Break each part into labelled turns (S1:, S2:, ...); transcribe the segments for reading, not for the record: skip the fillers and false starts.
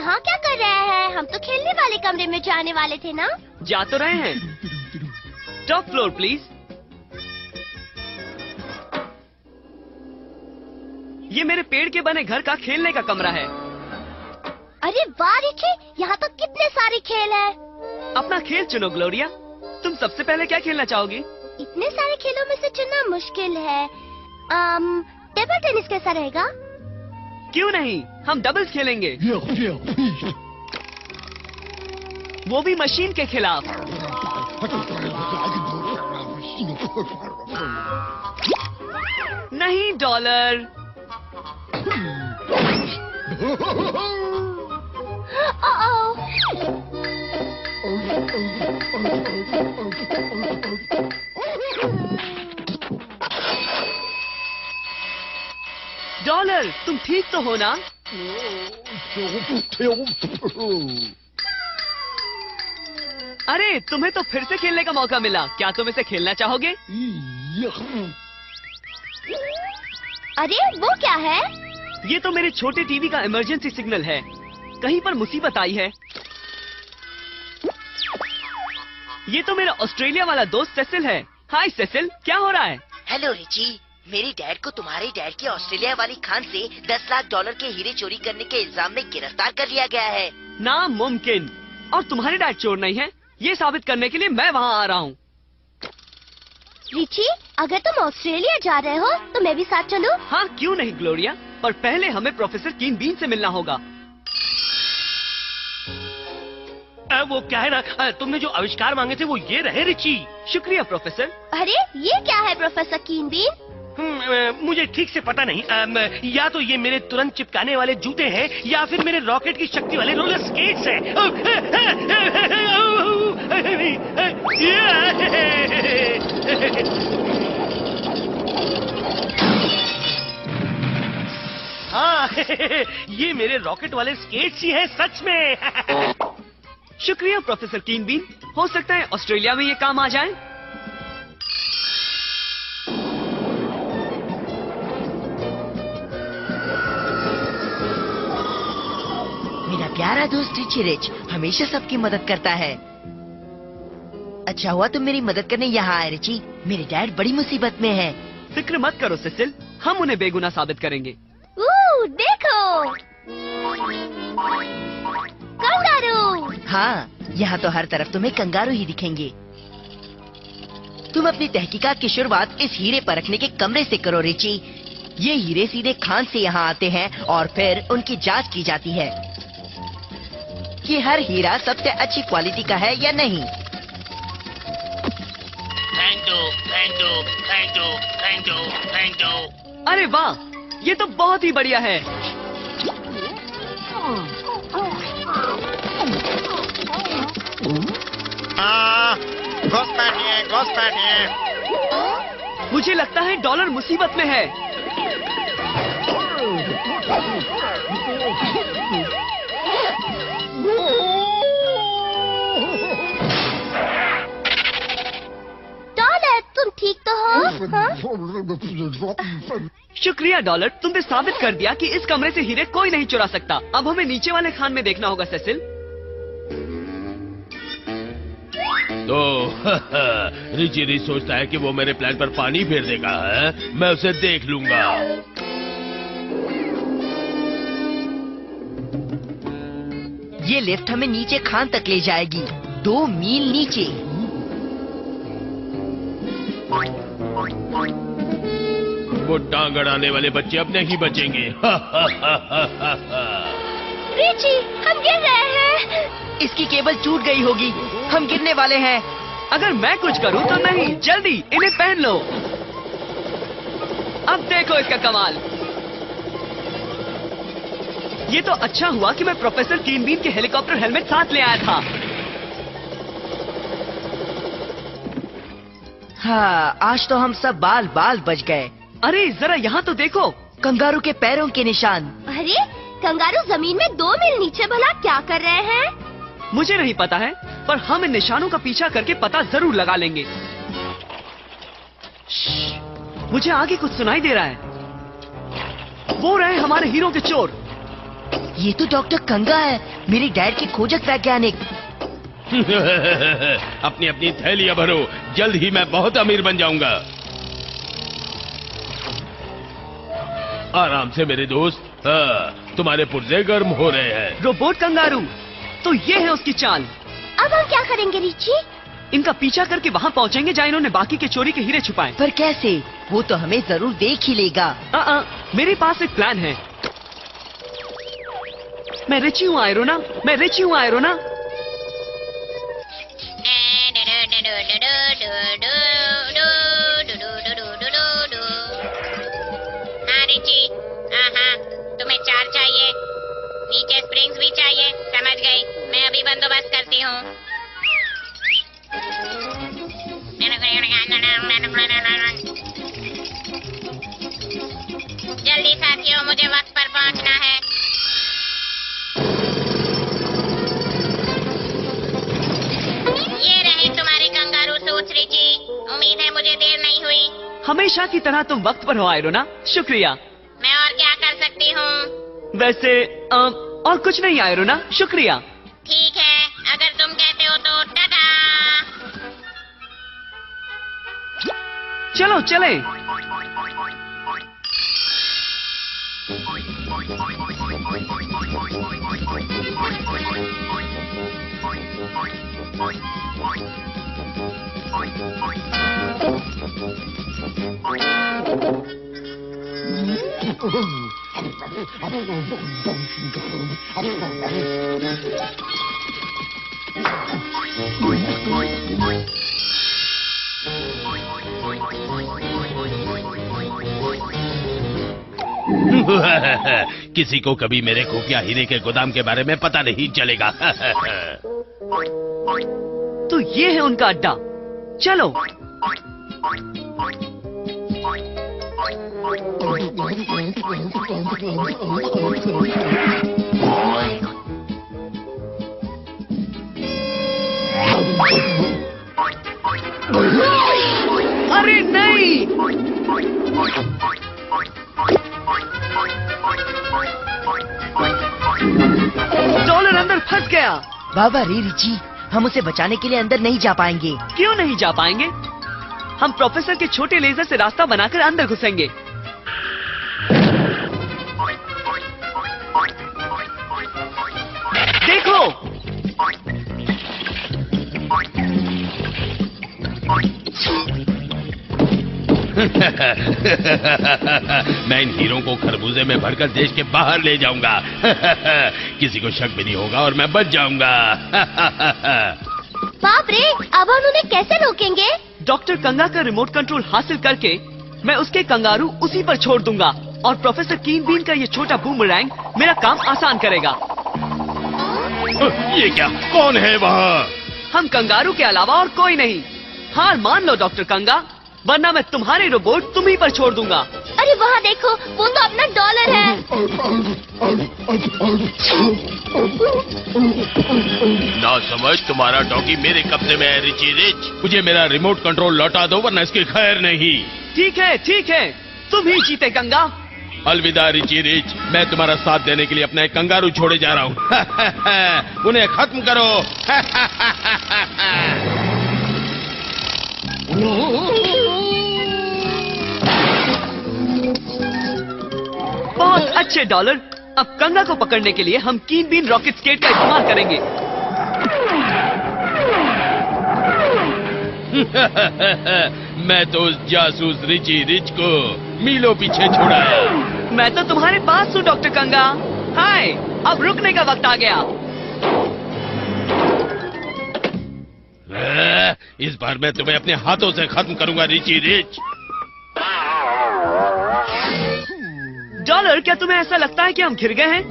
S1: यहाँ क्या कर रहे हैं? हम तो खेलने वाले कमरे में जाने वाले थे ना।
S2: जा तो रहे हैं। Top floor please. ये मेरे पेड़ के बने घर का खेलने का कमरा है।
S1: अरे वाह रिची, यहाँ तो कितने सारे खेल हैं।
S2: अपना खेल चुनो ग्लोरिया। तुम सबसे पहले क्या खेलना चाहोगी?
S1: इतने सारे खेलों में से चुनना मुश्किल है। टेबल टेनिस कैसा रहेगा?
S2: क्यों नहीं, हम डबल्स खेलेंगे। वो भी मशीन के खिलाफ। नहीं डॉलर। डॉलर, तुम ठीक तो हो ना? अरे तुम्हें तो फिर से खेलने का मौका मिला। क्या तुम इसे खेलना चाहोगे?
S1: अरे वो क्या है?
S2: ये तो मेरे छोटे टीवी का इमरजेंसी सिग्नल है। कहीं पर मुसीबत आई है। ये तो मेरा ऑस्ट्रेलिया वाला दोस्त सेसिल है। हाय सेसिल, क्या हो रहा है?
S3: हेलो रिची, मेरी डैड को तुम्हारे डैड की ऑस्ट्रेलिया वाली खान से 10 लाख डॉलर के हीरे चोरी करने के इल्जाम में गिरफ्तार कर लिया गया है।
S2: नामुमकिन। और तुम्हारे डैड चोर नहीं है, ये साबित करने के लिए मैं वहाँ आ रहा हूँ।
S1: रिची, अगर तुम ऑस्ट्रेलिया जा रहे हो तो मैं भी साथ चलूं?
S2: हाँ क्यों नहीं ग्लोरिया, पर पहले हमें प्रोफेसर कीन बीन से मिलना होगा।
S4: वो क्या है ना, तुमने जो आविष्कार मांगे थे वो ये रहे रिची।
S2: शुक्रिया प्रोफेसर।
S1: अरे ये क्या है प्रोफेसर कीन बीन?
S4: मुझे ठीक से पता नहीं। या तो ये मेरे तुरंत चिपकाने वाले जूते हैं या फिर मेरे रॉकेट की शक्ति वाले रोलर स्केट्स हैं। हाँ, ये मेरे रॉकेट वाले स्केट्स ही हैं सच में।
S2: शुक्रिया प्रोफेसर कीन बीन। हो सकता है ऑस्ट्रेलिया में ये काम आ जाए।
S3: मेरा प्यारा दोस्त रिची रिच हमेशा सबकी मदद करता है। अच्छा हुआ तुम मेरी मदद करने यहाँ आए रिची। मेरे डैड बड़ी मुसीबत में है।
S2: फिक्र मत करो सेसिल, हम उन्हें बेगुनाह साबित करेंगे।
S1: देखो कंगारू।
S3: हाँ, यहाँ तो हर तरफ तुम्हें कंगारू ही दिखेंगे। तुम अपनी तहकीकात की शुरुआत इस हीरे परखने के कमरे से करो रिची। ये हीरे सीधे खान से यहाँ आते हैं और फिर उनकी जांच की जाती है कि हर हीरा सबसे अच्छी क्वालिटी का है या नहीं।
S2: अरे वाह, ये तो बहुत ही बढ़िया है। मुझे लगता है डॉलर मुसीबत में है।
S1: डॉलर, तुम ठीक तो हो? हाँ?
S2: शुक्रिया डॉलर, तुमने साबित कर दिया कि इस कमरे से हीरे कोई नहीं चुरा सकता। अब हमें नीचे वाले खान में देखना होगा सेसिल।
S5: तो रिची रिच सोचता है कि वो मेरे प्लान पर पानी फेर देगा है? मैं उसे देख लूंगा।
S3: ये लिफ्ट हमें नीचे खान तक ले जाएगी, 2 मील नीचे।
S5: वो टांग अड़ाने वाले बच्चे अब नहीं बचेंगे।
S1: रिची, हम गिर रहे हैं।
S3: इसकी केबल टूट गई होगी, हम गिरने वाले हैं।
S2: अगर मैं कुछ करूं तो नहीं, जल्दी इन्हें पहन लो। अब देखो इसका कमाल। ये तो अच्छा हुआ कि मैं प्रोफेसर कीन बीन के हेलीकॉप्टर हेलमेट साथ ले आया था।
S3: हाँ, आज तो हम सब बाल बाल बच गए।
S2: अरे जरा यहाँ तो देखो,
S3: कंगारू के पैरों के निशान।
S1: अरे कंगारू जमीन में 2 मील नीचे भला क्या कर रहे हैं?
S2: मुझे नहीं पता है, पर हम इन निशानों का पीछा करके पता जरूर लगा लेंगे। मुझे आगे कुछ सुनाई दे रहा है। वो रहे हमारे हीरो के चोर।
S3: ये तो डॉक्टर कंगा है। मेरे डैड के खोजक वैज्ञानिक।
S5: अपनी अपनी थैलियां भरो, जल्द ही मैं बहुत अमीर बन जाऊंगा। आराम से मेरे दोस्त, हाँ, तुम्हारे पुर्जे गर्म हो रहे हैं।
S2: रोबोट कंगारू, तो ये है उसकी चाल।
S1: अब हम क्या करेंगे रिची?
S2: इनका पीछा करके वहाँ पहुँचेंगे जहाँ इन्होंने बाकी के चोरी के हीरे छुपाए।
S3: पर कैसे? वो तो हमें जरूर देख ही लेगा।
S2: मेरे पास एक प्लान है। मैं रिची हूँ आयरोना, मैं रिची हूँ आयरोना।
S6: हाँ रिची, हाँ, तुम्हें 4 चाहिए, नीचे स्प्रिंग्स भी चाहिए। समझ गई, मैं अभी बंदोबस्त करती हूँ। जल्दी साथियों, मुझे वक्त पर पहुँचना है। ये रहे तुम्हारे कंगारू सूट्स रिची, उम्मीद है मुझे देर नहीं हुई।
S2: हमेशा की तरह तुम वक्त पर हो आयरोना, शुक्रिया।
S6: मैं और क्या कर सकती हूँ?
S2: वैसे और कुछ नहीं आयरोना, शुक्रिया।
S6: ठीक है, अगर तुम कहते हो तो टाटा।
S2: चलो चले।
S5: किसी को कभी मेरे खुफिया हीरे के गोदाम के बारे में पता नहीं चलेगा।
S2: तो ये है उनका अड्डा, चलो। अरे नहीं! डॉलर अंदर फंस गया।
S3: बाबा रे रिची, हम उसे बचाने के लिए अंदर नहीं जा पाएंगे।
S2: क्यों नहीं जा पाएंगे? हम प्रोफेसर के छोटे लेजर से रास्ता बनाकर अंदर घुसेंगे। देखो,
S5: मैं इन हीरों को खरबूजे में भरकर देश के बाहर ले जाऊंगा। किसी को शक भी नहीं होगा और मैं बच जाऊंगा।
S1: बाप रे, अब हम उन्हें कैसे रोकेंगे?
S2: डॉक्टर कंगा का रिमोट कंट्रोल हासिल करके मैं उसके कंगारू उसी पर छोड़ दूंगा और प्रोफेसर कीन बीन का ये छोटा बूमरैंग मेरा काम आसान करेगा।
S5: ये क्या? कौन है वहाँ?
S2: हम कंगारू के अलावा और कोई नहीं। हार मान लो डॉक्टर कंगा, वरना मैं तुम्हारे रोबोट तुम्हीं पर छोड़ दूंगा।
S1: अरे वहाँ देखो, वो तो अपना डॉलर है।
S5: ना समझ, तुम्हारा डॉगी मेरे कब्जे में है रिची रिच। मुझे मेरा रिमोट कंट्रोल लौटा दो वरना इसकी खैर नहीं।
S2: ठीक है, तुम ही जीते कंगा।
S5: अलविदा रिची रिच, मैं तुम्हारा साथ देने के लिए अपना एक कंगारू छोड़े जा रहा हूँ। उन्हें खत्म करो।
S2: बहुत अच्छे डॉलर। अब कंगा को पकड़ने के लिए हम कीन बीन रॉकेट स्केट का इस्तेमाल करेंगे।
S5: मैं तो उस जासूस रिची रिच को मीलों पीछे छुड़ाया।
S2: मैं तो तुम्हारे पास हूँ डॉक्टर कंगा। हाय, अब रुकने का वक्त आ गया।
S5: इस बार मैं तुम्हें अपने हाथों से खत्म करूंगा रिची रिच।
S2: डॉलर, क्या तुम्हें ऐसा लगता है कि हम घिर गए हैं?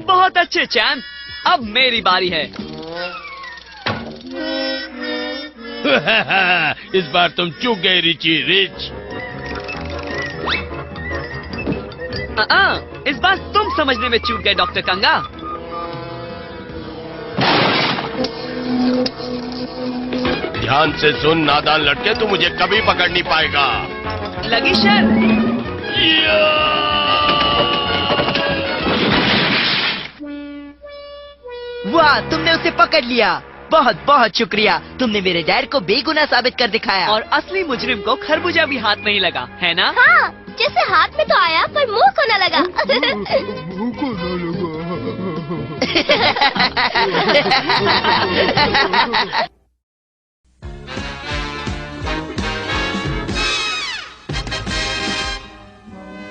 S2: बहुत अच्छे चैम्प, अब मेरी बारी है।
S5: इस बार तुम चूक गए रिची रिच।
S2: इस बार तुम समझने में चूक गए डॉक्टर कंगा।
S5: ध्यान से सुन नादान लड़के, तू मुझे कभी पकड़ नहीं पाएगा।
S2: लगी शर।
S3: वाह, तुमने उसे पकड़ लिया। बहुत बहुत शुक्रिया, तुमने मेरे डैड को बेगुनाह साबित कर दिखाया।
S2: और असली मुजरिम को खरबूजा भी हाथ नहीं लगा, है ना?
S1: हाँ, जैसे हाथ में तो आया पर मुंह को न लगा।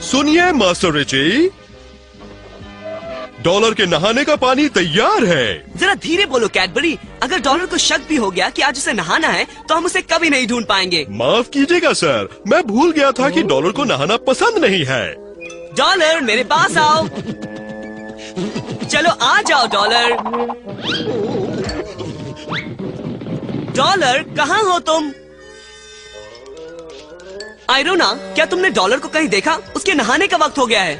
S7: सुनिए मास्टर रिची, डॉलर के नहाने का पानी तैयार है।
S2: जरा धीरे बोलो कैडबरी। अगर डॉलर को शक भी हो गया कि आज उसे नहाना है तो हम उसे कभी नहीं ढूंढ पाएंगे।
S7: माफ कीजिएगा सर, मैं भूल गया था कि डॉलर को नहाना पसंद नहीं है।
S2: डॉलर मेरे पास आओ। चलो आ जाओ डॉलर। डॉलर कहाँ हो तुम? आयरोना, क्या तुमने डॉलर को कहीं देखा? उसके नहाने का वक्त हो गया है।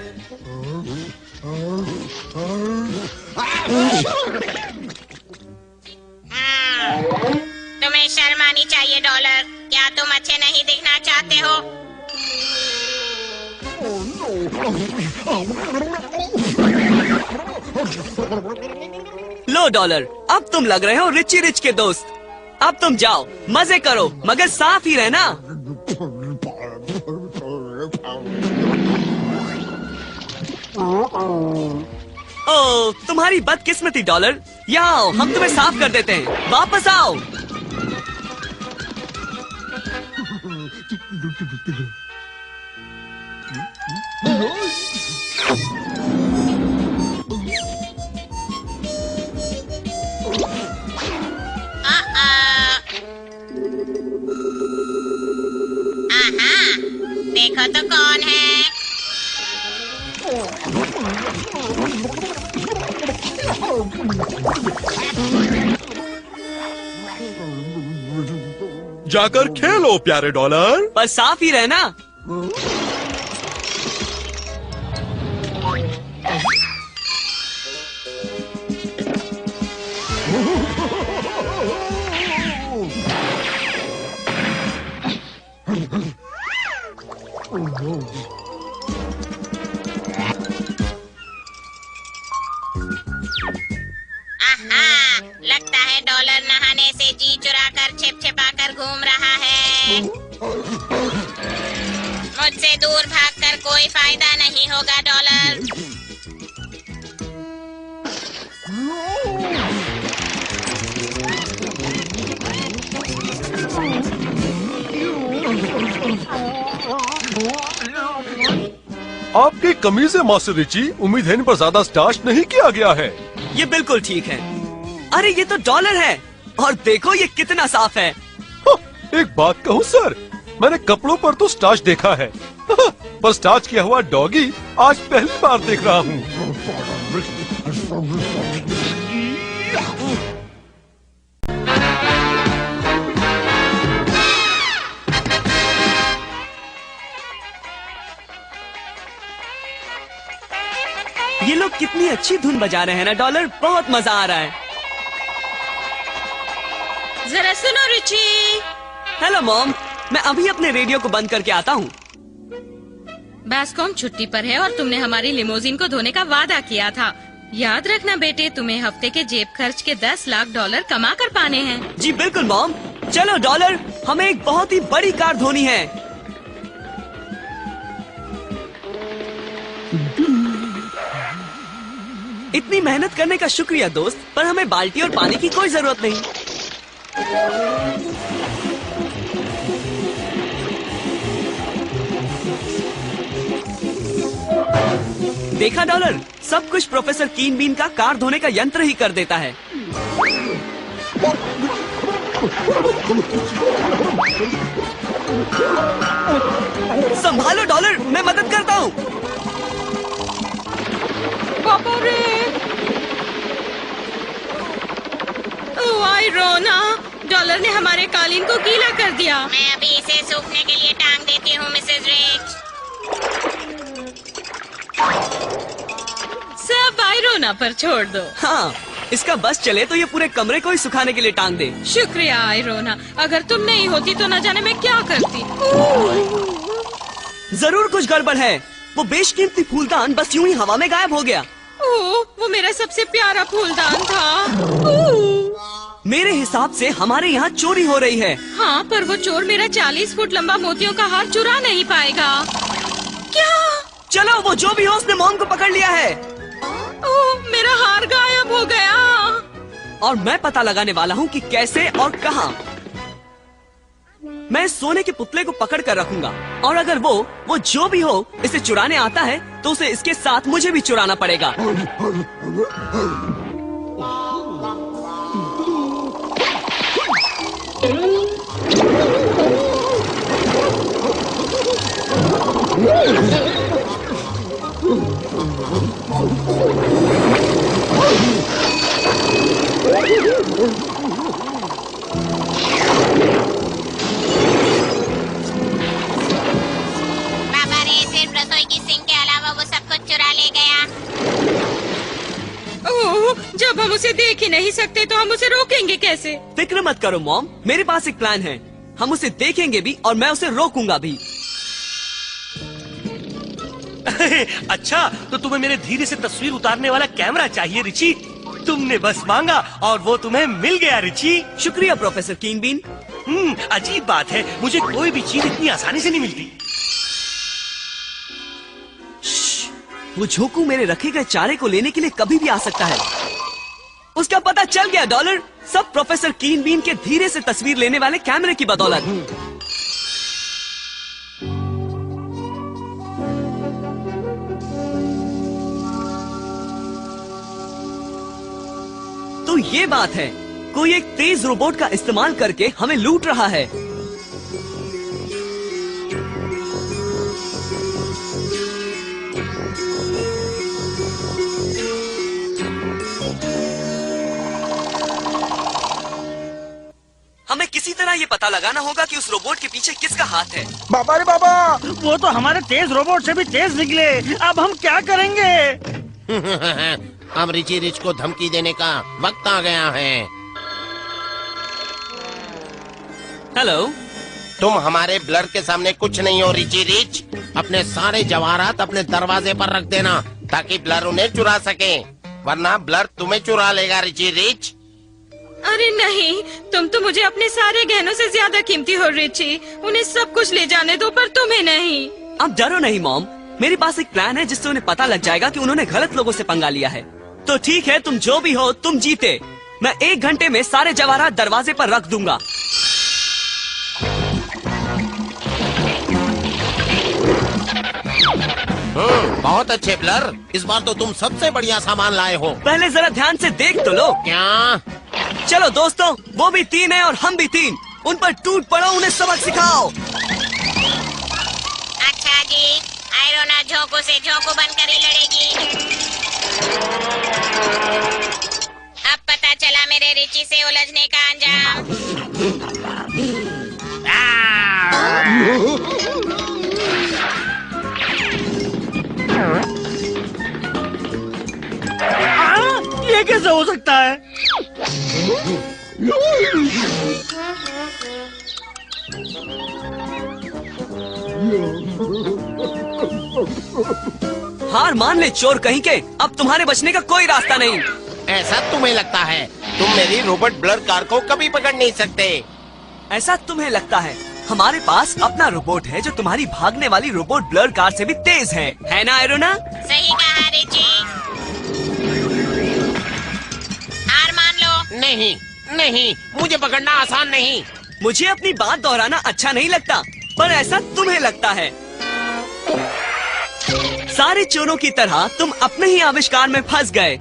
S6: तुम्हें शर्म आनी चाहिए डॉलर। क्या तुम अच्छे नहीं दिखना चाहते हो?
S2: लो डॉलर, अब तुम लग रहे हो रिची रिच के दोस्त। अब तुम जाओ, मजे करो, मगर साफ ही रहना। ओ, तुम्हारी बदकिस्मती डॉलर। यहाँ आओ, हम तुम्हें साफ कर देते हैं। वापस आओ।
S6: देखो तो कौन है?
S7: जाकर खेलो प्यारे डॉलर।
S2: पर साफ ही रहना।
S6: लगता है डॉलर नहाने से जी चुरा कर छिप छिपा कर घूम रहा है। मुझसे दूर भागकर कोई फायदा नहीं होगा डॉलर।
S7: आपकी कमीज है मास्टर रिची, उम्मीद है इन पर ज्यादा स्टार्च नहीं किया गया है।
S2: ये बिल्कुल ठीक है। अरे ये तो डॉलर है, और देखो ये कितना साफ है।
S7: एक बात कहूँ सर, मैंने कपड़ों पर तो स्टार्च देखा है, पर स्टार्च किया हुआ डॉगी आज पहली बार देख रहा हूँ।
S2: ये लोग कितनी अच्छी धुन बजा रहे हैं ना डॉलर, बहुत मजा आ रहा है।
S6: जरा सुनो रिची।
S2: हेलो मॉम, मैं अभी अपने रेडियो को बंद करके आता हूँ।
S8: बास्कॉम छुट्टी पर है और तुमने हमारी लिमोजिन को धोने का वादा किया था। याद रखना बेटे, तुम्हें हफ्ते के जेब खर्च के 10 लाख डॉलर कमा कर पाने हैं।
S2: जी बिल्कुल मॉम। चलो डॉलर, हमें एक बहुत ही बड़ी कार धोनी है। इतनी मेहनत करने का शुक्रिया दोस्त, पर हमें बाल्टी और पानी की कोई जरूरत नहीं। देखा डॉलर, सब कुछ प्रोफेसर कीन बीन का कार धोने का यंत्र ही कर देता है। संभालो डॉलर, मैं मदद करता हूँ।
S8: पापा रे, ओ आयरोना, डॉलर ने हमारे कालीन को गीला कर दिया।
S6: मैं अभी इसे सूखने के लिए टांग देती हूँ मिसेज रिच।
S8: सब आयरोना पर छोड़ दो।
S2: हाँ, इसका बस चले तो ये पूरे कमरे को ही सुखाने के लिए टांग दे।
S8: शुक्रिया आयरोना, अगर तुम नहीं होती तो न जाने मैं क्या करती।
S2: जरूर कुछ गड़बड़ है। वो बेशकीमती फूलदान बस यूं ही हवा में गायब हो गया।
S8: ओह, वो मेरा सबसे प्यारा फूलदान था।
S2: मेरे हिसाब से हमारे यहाँ चोरी हो रही है।
S8: हाँ, पर वो चोर मेरा 40 फुट लंबा मोतियों का हार चुरा नहीं पाएगा। क्या?
S2: चलो, वो जो भी हो उसने मॉम को पकड़ लिया है।
S8: ओह, मेरा हार गायब हो गया।
S2: और मैं पता लगाने वाला हूँ कि कैसे और कहाँ। मैं सोने के पुतले को पकड़ कर रखूंगा और अगर वो जो भी हो इसे चुराने आता है तो उसे इसके साथ मुझे भी चुराना पड़ेगा।
S6: बाबा रे सिर्फ रसोई की सिंक के अलावा वो सब कुछ चुरा ले गया।
S8: ओह, जब हम उसे देख ही नहीं सकते तो हम उसे रोकेंगे कैसे?
S2: फिक्र मत करो मॉम, मेरे पास एक प्लान है। हम उसे देखेंगे भी और मैं उसे रोकूंगा भी।
S4: अच्छा, तो तुम्हें मेरे धीरे से तस्वीर उतारने वाला कैमरा चाहिए रिची। तुमने बस मांगा और वो तुम्हें मिल गया रिची।
S2: शुक्रिया प्रोफेसर कीन बीन।
S4: अजीब बात है, मुझे कोई भी चीज इतनी आसानी से नहीं मिलती।
S2: वो झोंकू मेरे रखे गए चारे को लेने के लिए कभी भी आ सकता है। उसका पता चल गया डॉलर, सब प्रोफेसर कीन बीन के धीरे से तस्वीर लेने वाले कैमरे की बदौलत। तो ये बात है, कोई एक तेज रोबोट का इस्तेमाल करके हमें लूट रहा है। हमें किसी तरह ये पता लगाना होगा कि उस रोबोट के पीछे किसका हाथ है।
S9: बाबा रे बाबा, वो तो हमारे तेज रोबोट से भी तेज निकले। अब हम क्या करेंगे?
S10: अब रिची रिच को धमकी देने का वक्त आ गया है।
S2: हेलो,
S10: तुम हमारे ब्लर के सामने कुछ नहीं हो रिची रिच। अपने सारे जवाहरात अपने दरवाजे पर रख देना ताकि ब्लर उन्हें चुरा सके, वरना ब्लर तुम्हें चुरा लेगा रिची रिच।
S8: अरे नहीं, तुम तो मुझे अपने सारे गहनों से ज्यादा कीमती हो रिची। उन्हें सब कुछ ले जाने दो पर तुम्हें नहीं।
S2: अब डरो नहीं मॉम, मेरे पास एक प्लान है जिससे उन्हें पता लग जाएगा कि उन्होंने गलत लोगों से पंगा लिया है। तो ठीक है, तुम जो भी हो तुम जीते। मैं 1 घंटे में सारे जवाहरात दरवाजे पर रख दूंगा।
S10: बहुत अच्छे ब्लर, इस बार तो तुम सबसे बढ़िया सामान लाए हो।
S2: पहले जरा ध्यान से देख तो लो।
S10: क्या?
S2: चलो दोस्तों, वो भी 3 है और हम भी 3। उन पर टूट पड़ो, उन्हें सबक सिखाओ।
S6: अच्छा जी, आयरोना झोंकू से झोंकू बनकर ही लड़ेगी। अब पता चला मेरे रिची से उलझने का अंजाम।
S9: ये कैसे हो सकता है?
S2: हार मान ले चोर कहीं के, अब तुम्हारे बचने का कोई रास्ता नहीं।
S10: ऐसा तुम्हें लगता है? तुम मेरी रोबोट ब्लर कार को कभी पकड़ नहीं सकते।
S2: ऐसा तुम्हें लगता है? हमारे पास अपना रोबोट है जो तुम्हारी भागने वाली रोबोट ब्लर कार से भी तेज है ना आयरोना?
S6: सही कहा रिची। हार मान लो।
S10: नहीं नहीं, मुझे पकड़ना आसान नहीं।
S2: मुझे अपनी बात दोहराना अच्छा नहीं लगता, पर ऐसा तुम्हें लगता है। सारे चोरों की तरह तुम अपने ही आविष्कार में फंस गए।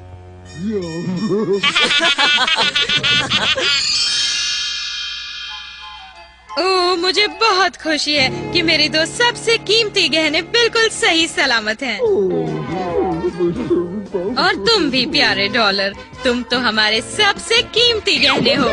S8: ओह, मुझे बहुत खुशी है कि मेरी 2 सबसे कीमती गहने बिल्कुल सही सलामत हैं। और तुम भी प्यारे डॉलर, तुम तो हमारे सबसे कीमती गहने हो।